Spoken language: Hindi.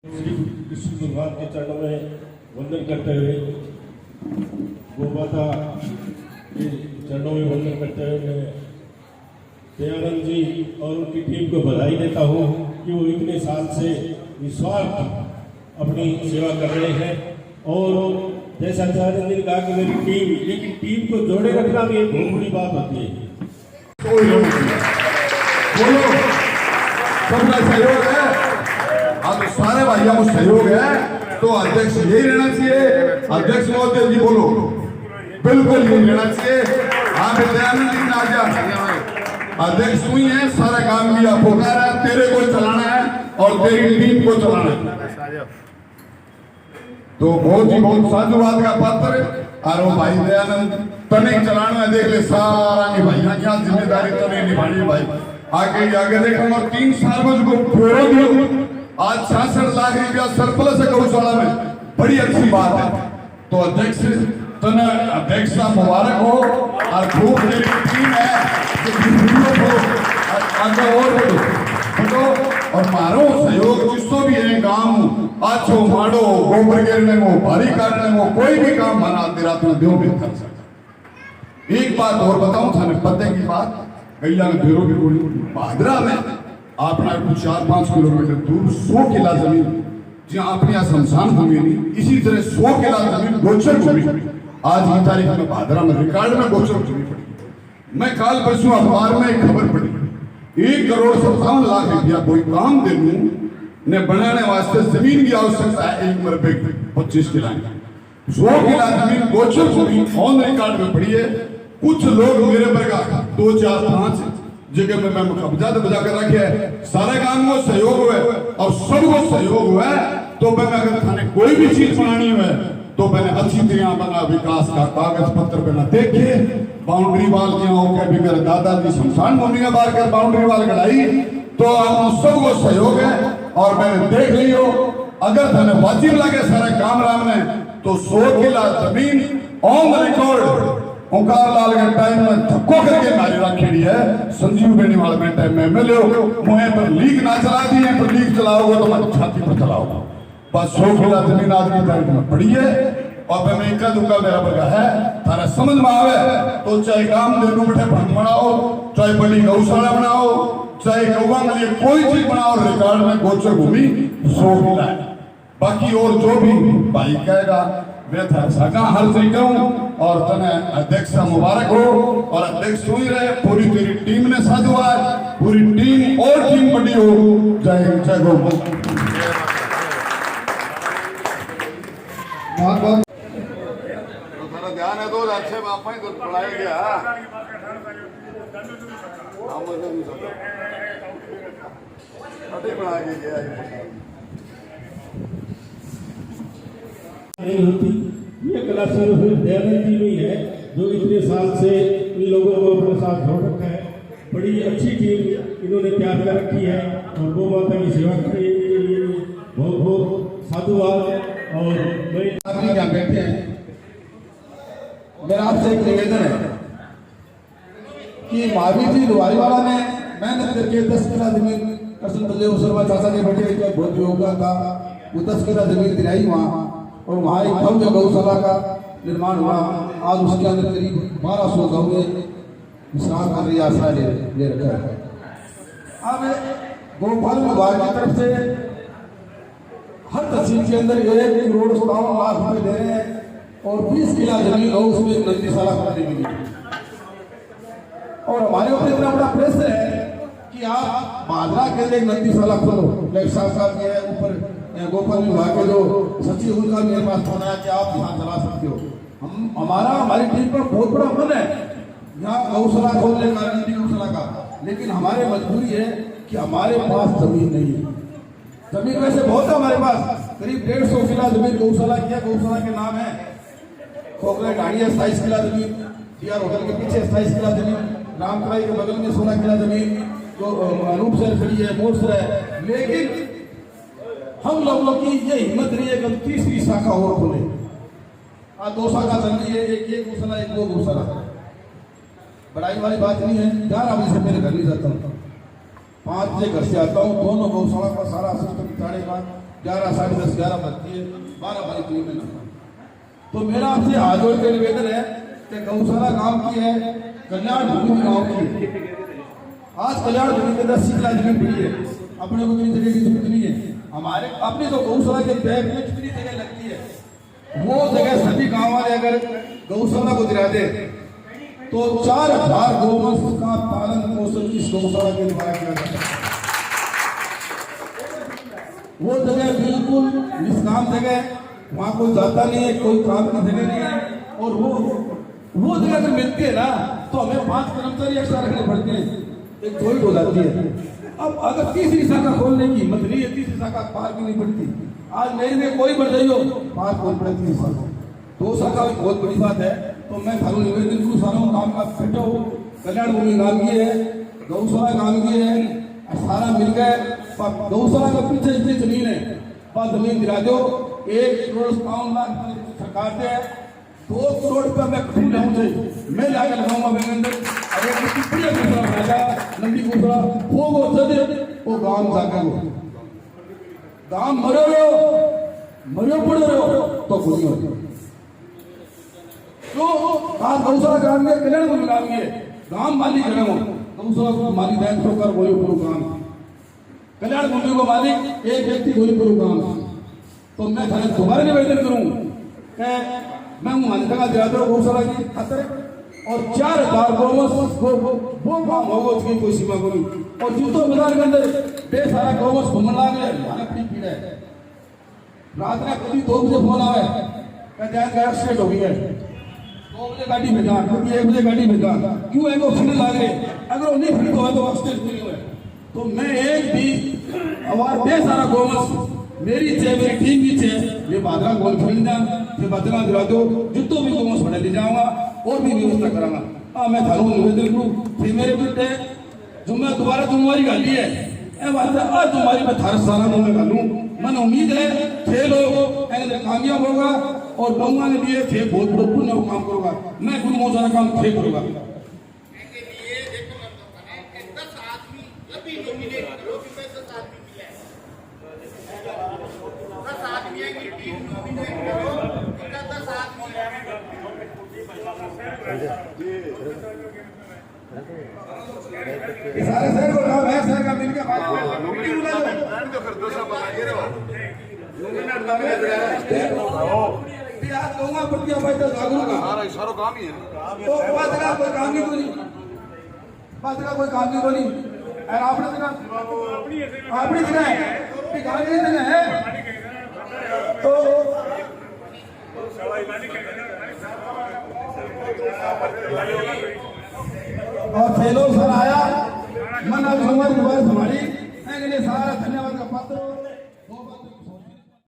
श्री कृष्ण भगवान के चरणों में वंदन करते हुए गोमाता के चरणों में वंदन करते हुए मैं दयानंद जी और उनकी टीम को बधाई देता हूँ कि वो इतने साल से निस्वार्थ अपनी सेवा कर रहे हैं। और जैसा दयानंद जी ने कहा कि मेरी टीम, लेकिन टीम को जोड़े रखना भी एक बहुत बड़ी बात होती है। बोलो सबका सहयोग है। हाँ तो सारे भाइयों को सहयोग है तो अध्यक्ष यही रहना चाहिए। अध्यक्ष महोदय जी बोलो बिल्कुल यही रहना चाहिए। हाँ दयानंद जी आ जा, अध्यक्ष तू ही है, सारा काम भी आप होगा है, तेरे को चलाना है और तेरी टीम को चलाना है। तो बहुत ही बहुत साधुवाद का पात्र और वो भाई दयानंद तने चलाना है। देख ले सारा निभाइया क्या जिम्मेदारी तने निभानी भाई। आगे देख हम 3 साल में उसको फेरो दियो। आज 66 लाख रुपया सरप्लस है गौशाला में, बड़ी अच्छी बात है। तो अध्यक्ष तने अध्यक्ष का मुबारक हो और खूब मेरी टीम है आगे और बढ़ो और मारो सहयोग जिसको भी है काम आछो माड़ो गोबर गिरने में भारी काटने में कोई भी काम बना तेरा तो देव भी कर सकता। एक बात और बताऊं थाने पते की बात, गैया ने भेरो की गोली भादरा में अपना 4-5 किलोमीटर दूर 100 किला जमीन जहाँ अपनी शमशान भूमि नहीं, इसी तरह 100 किला जमीन गोचर भूमि आज की तारीख में भादरा में रिकॉर्ड में गोचर भूमि पड़ी। मैं कल परसों अखबार में एक खबर पढ़ी 1,57 लाख रुपया कोई काम दे लूं ने बनाने वास्ते जमीन की आवश्यकता है। एक मरबे 25 किला 100 किला जमीन गोचर भूमि ऑन रिकॉर्ड में पड़ी है। कुछ लोग मेरे वर्गा 2, 4, 5 जगह में मैं कब्जा तो बजा कर रखे है। सारे काम को सहयोग हुए और सबको सहयोग हुआ तो मैं अगर थाने कोई भी चीज बनानी है तो मैंने अच्छी तरह बना विकास का कागज पत्र बना देखे बाउंड्री वाल के मेरे दादाजी शमशान भूमि के बाहर कर बाउंड्री वाल गढ़ाई तो आप सबको सहयोग है। और मैंने देख लियो अगर थाने वाजिब लगे सारे काम राम ने तो 100 किला जमीन ऑन रिकॉर्ड ओंकार लाल के टाइम में धक्को करके नारी रखेड़ी है। संजीव बेनीवाल में टाइम में एमएलए हो मुझे पर लीक ना चला दी है, तो लीक चलाओगे तो मैं छाती पर चलाऊंगा। बस 100 किला जमीन आज की तारीख में पड़ी है और मैं इक्का दुक्का मेरा बगा है थारा समझ में आवे तो चाहे काम देनू बैठे भंग बनाओ, चाहे बड़ी गौशाला बनाओ, चाहे गौवा के लिए कोई चीज बनाओ, रिकॉर्ड में गोचर भूमि 100 किला है। बाकी और जो भी भाई कहेगा मैं था सका हर से कहूं और तने अध्यक्ष का मुबारक हो और अध्यक्ष सुन रहे पूरी तेरी टीम ने साथ हुआ है, पूरी टीम और टीम बड़ी हो। जय गौ बहुत तो ध्यान है। 2 अच्छे बापा ही तो पढ़ाया गया नहीं होती ये कला सिर्फ दयानंद जी में है जो इतने साल से इन लोगों को अपने साथ जोड़ रखा है। बड़ी अच्छी टीम इन्होंने तैयार कर रखी है और गौ माता की सेवा करने के लिए बहुत बहुत साधुवाद। और मैं क्या बैठे हैं, मेरा आपसे एक निवेदन है कि महावीर जी लुहारीवाला ने मेहनत करके 10 किला जमीन कृष्ण बलदेव शर्मा चाचा के बेटे बहुत योगदान था। वो 10 किला जमीन दिलाई वहाँ और वहाँ एक भव्य गौशाला का निर्माण हुआ। आज उसके अंदर करीब 1200 गौ विश्राम कर रही आश्रय ले रखा है। अब गोपाल विभाग की तरफ से हर तहसील के अंदर 1,57 लाख रुपए दे रहे हैं और 20 किला जमीन हो उसमें नंदीशाला करने के लिए। और हमारे ऊपर इतना बड़ा प्रेशर है कि आप भादरा के लिए नंदीशाला खोलो। साहब के ऊपर गोपाल विभाग के जो सचिव उनका मेरे पास फोन आया कि आप यहाँ चला सकते हो। हमारी टीम पर बहुत बड़ा मन है यहाँ गौशाला खोलने का, नंदी गौशाला का, लेकिन हमारे मजबूरी है कि हमारे पास जमीन नहीं है। जमीन वैसे बहुत है हमारे पास, करीब 150 किला जमीन गौशाला किया। गौशाला के नाम है खोखले ढाणी 27 किला जमीन, डीआर होटल के पीछे 27 किला जमीन, रामकराई के बगल में 16 किला जमीन, जो अनूप सर खड़ी है, मोर्स है। लेकिन हम लोगों की ये हिम्मत नहीं है कि 30वीं शाखा और खोले। आज 2 शाखा चल रही है, एक गौशाला एक 2 गौशाला, बड़ाई वाली बात नहीं है। 11 बजे से मेरे घर नहीं जाता हूँ, 5 बजे घर से आता हूँ। दोनों गौशाला का सारा सिस्टम बिताने का 11 साढ़े 10 11 बजती है, 12 बजे करीब में नहाता हूं। तो मेरा आपसे हाथ जोड़ के निवेदन है कि गौशाला गांव की है, कल्याण भूमि गांव की है। आज कल्याण भूमि के 10 शीतला जमीन पड़ी है, अपने को कितनी जगह की जरूरत नहीं है। हमारे अपनी जो गौशाला के बैग में कितनी जगह लगती है, वो जगह सभी गांव वाले अगर गौशाला को दिला दे तो 4000 गौवंश का पालन पोषण इस गौशाला के द्वारा किया जाता है। वो जगह बिल्कुल निष्काम जगह, वहां कोई जाता नहीं है, कोई काम की जगह नहीं है। और वो जगह अगर मिलती है ना तो हमें 5 कर्मचारी एक्स्ट्रा रखने पड़ते हैं, एक थोड़ी हो जाती है। अब अगर तीसरी शाखा खोलने की हिम्मत नहीं है, तीसरी शाखा पार भी नहीं पड़ती। आज मेरे में कोई बढ़ जाइयो पार खोल पड़े तीसरी शाखा, 2 शाखा बहुत बड़ी बात है। तो मैं थारू निवेदन करूँ, सारा काम का फिटो कल्याण भूमि गांव की है, गौशाला गांव की है, सारा मिल गए। गौशाला के पीछे इतनी जमीन है, पर जमीन दिला दो। 1 करोड़ 52 लाख सरकार दे, 2 करोड़ रुपया मैं खुद लाऊंगा, मैं लाकर लगाऊंगा मेरे अंदर। अगर कितनी गौशाला बनाएगा लंबी गौशाला वो चले वो गांव जाकर वो गांव मरो पड़े रहो तो कुछ नहीं होता। तो आज गौशाला गांव में कल्याण भूमि गांव में गांव मालिक है, गौशाला को मालिक है ठोकर बोले पूरा गांव, कल्याण भूमि को मालिक एक व्यक्ति बोले पूरा गांव। तो मैं दोबारा निवेदन करूं कि मैं मान्यता दिला दो गौशाला की खातर, और 4000 गौवंश वो काम होगा, उसकी कोई सीमा को नहीं। और जितो मैदान के अंदर बेसारा गौवंश घूमने लगे, हमारा अपनी पीड़ा है। रात में कभी 2 बजे फोन आवे कहते हैं एक्सीडेंट हो गया है, 2 बजे गाड़ी भेजा, कभी 1 बजे गाड़ी भेजा, क्यों है वो फिर लागे, अगर वो नहीं फिर हुआ तो एक्सीडेंट नहीं हुआ। तो मैं एक भी आवाज बेसारा गौवंश मेरी चे मेरी टीम की चे ये बादरा गोल खेलना ये बदला दिला दो, जितो भी गौवंश बना ले जाऊंगा और भी व्यवस्था करांगा। हाँ मैं थारू निवेदन करूँ फिर मेरे बेटे जो मैं दोबारा तुम्हारी गाली है ए बात है, आज तुम्हारी मैं थार सारा में गालूं। मन उम्मीद है थे लोग कामयाब होगा और गौवा ने लिए थे बहुत बड़ा पुण्य काम करूंगा, मैं गुरु मोहन काम थे करूंगा। सारे शहर को लाभ है, शहर का मिलकर बात आज कहूंगा प्रति सारो काम ही है। तो बात का कोई काम नहीं कोई, बात का कोई काम नहीं कोई। और आपने जगह है गांधी जगह है तो और फेलो सर आया मन अब हमारी हमारी सारा धन्यवाद का पात्र।